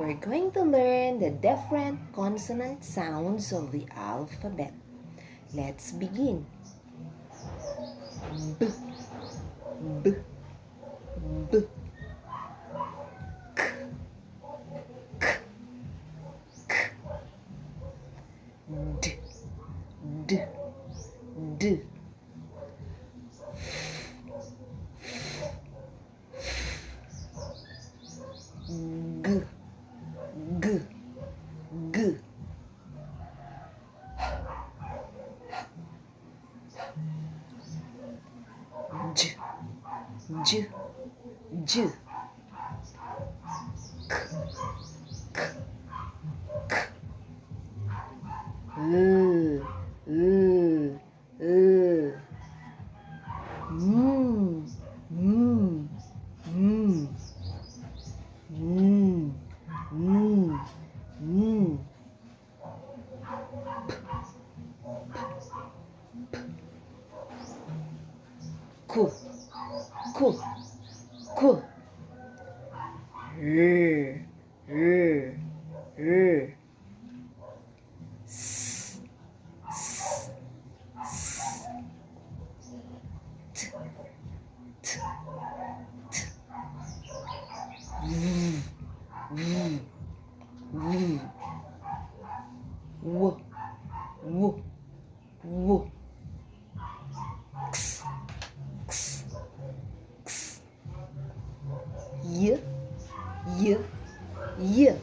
we're going to learn the different consonant sounds of the alphabet. Let's begin. B, b, b, k, k, k, d, d, d, g, g, g, j, j, j, k, k, k, m, mm, mm, ku, ku, ku, r, r, r, s, s, s, t, t, t, v, v, v, w, w, w, x, x, x, y, y, y,